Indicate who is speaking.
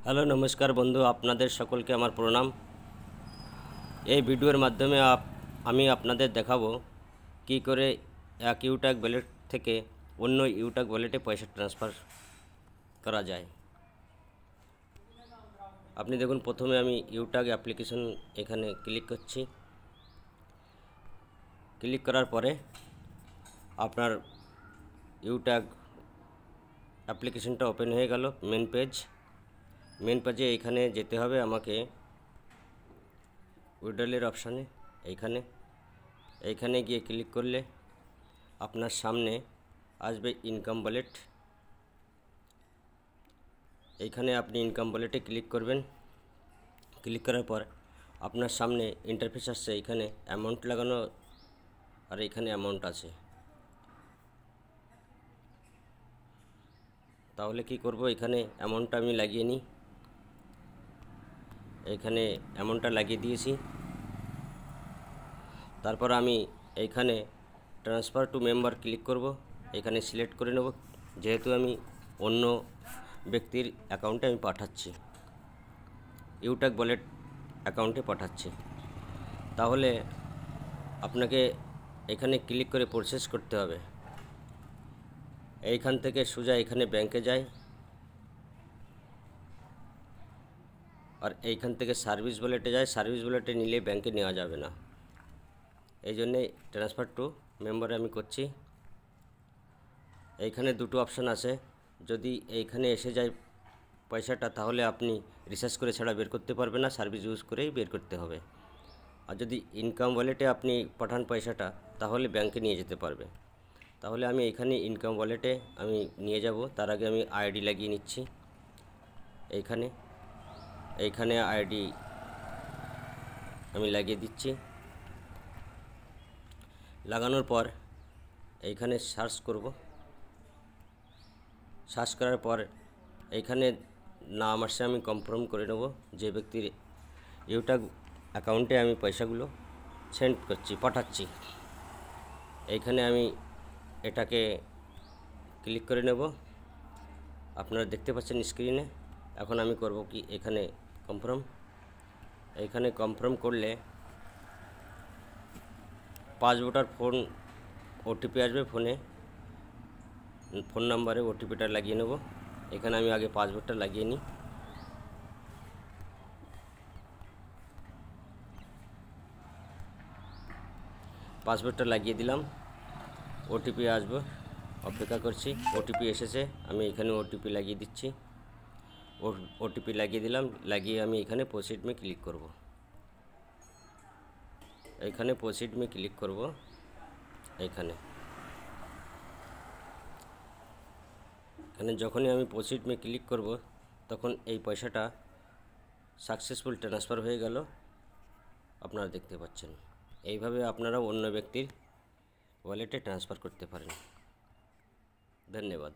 Speaker 1: Hello নমস্কার বন্ধু, আপনাদের সকলকে আমার প্রণাম। এই ভিডিওর মাধ্যমে আমি আপনাদের দেখাবো কি করে এক ইউটাক ওয়ালেট থেকে অন্য ইউটাক ওয়ালেটে পয়সা ট্রান্সফার করা যায়। আপনি দেখুন, প্রথমে আমি ইউটাক অ্যাপ্লিকেশন এখানে ক্লিক করছি। ক্লিক করার পরে আপনার ইউটাক অ্যাপ্লিকেশনটা ওপেন হয়ে গেল। মেন পেজে এইখানে যেতে হবে আমাকে, উইড্রলের অপশানে এইখানে গিয়ে ক্লিক করলে আপনার সামনে আসবে ইনকাম ওয়ালেট। এইখানে আপনি ইনকাম ওয়ালেটে ক্লিক করবেন। ক্লিক করার পর আপনার সামনে ইন্টারফেস আসছে। এইখানে অ্যামাউন্ট লাগানো আর এইখানে অ্যামাউন্ট আছে। তাহলে কি করব, এখানে অ্যামাউন্টটা আমি লাগিয়ে নিই। এইখানে অ্যামাউন্টটা লাগিয়ে দিয়েছি। তারপর আমি এইখানে ট্রান্সফার টু মেম্বার ক্লিক করব। এখানে সিলেক্ট করে নেব, যেহেতু আমি অন্য ব্যক্তির অ্যাকাউন্টে আমি পাঠাচ্ছি, ইউটাক ওয়ালেট অ্যাকাউন্টে পাঠাচ্ছি। তাহলে আপনাকে এখানে ক্লিক করে প্রসেস করতে হবে। এইখান থেকে সোজা এখানে ব্যাংকে যায়, আর এইখান থেকে সার্ভিস ওয়ালেটে যায়। সার্ভিস ওয়ালেটে নিলে ব্যাংকে নেওয়া যাবে না, এই জন্যে ট্রান্সফার টু মেম্বারে আমি করছি। এইখানে দুটো অপশান আছে। যদি এইখানে এসে যায় পয়সাটা, তাহলে আপনি রিসার্চ করে ছাড়া বের করতে পারবেন না, সার্ভিস ইউজ করেই বের করতে হবে। আর যদি ইনকাম ওয়ালেটে আপনি পাঠান পয়সাটা, তাহলে ব্যাংকে নিয়ে যেতে পারবে। তাহলে আমি এখানে ইনকাম ওয়ালেটে আমি নিয়ে যাব। তার আগে আমি আইডি লাগিয়ে নিচ্ছি। এইখানে আইডি আমি লাগিয়ে দিচ্ছি। লাগানোর পর এইখানে সার্চ করব। সার্চ করার পর এইখানে নাম আসছে, আমি কনফার্ম করে নেব যে ব্যক্তির ইউটাক অ্যাকাউন্টে আমি পয়সাগুলো সেন্ড করছি, পাঠাচ্ছি। এইখানে আমি এটাকে ক্লিক করে নেব। আপনারা দেখতে পাচ্ছেন স্ক্রিনে। এখন আমি করব কি, এখানে কনফার্ম করলে 5 ভোটার ফোন ওটিপি আসবে। ফোন নাম্বারে ওটিপিটা লাগিয়ে নেব। এখানে আমি আগে পাসওয়ার্ডটা লাগিয়ে নিই। পাসওয়ার্ডটা লাগিয়ে দিলাম। ওটিপি আসবে, অপেক্ষা করছি। ওটিপি এসেছে, আমি এখানে ওটিপি লাগিয়ে দিচ্ছি। ওটিপি লাগিয়ে দিলাম। লাগিয়ে আমি এখানে প্রসিড মে ক্লিক করব। এইখানে প্রসিড মে ক্লিক করব। এখানে যখনই আমি প্রসিড মে ক্লিক করব, তখন এই পয়সাটা সাকসেসফুল ট্রান্সফার হয়ে গেল, আপনারা দেখতে পাচ্ছেন। এইভাবে আপনারা অন্য ব্যক্তির ওয়ালেটে ট্রান্সফার করতে পারেন। ধন্যবাদ।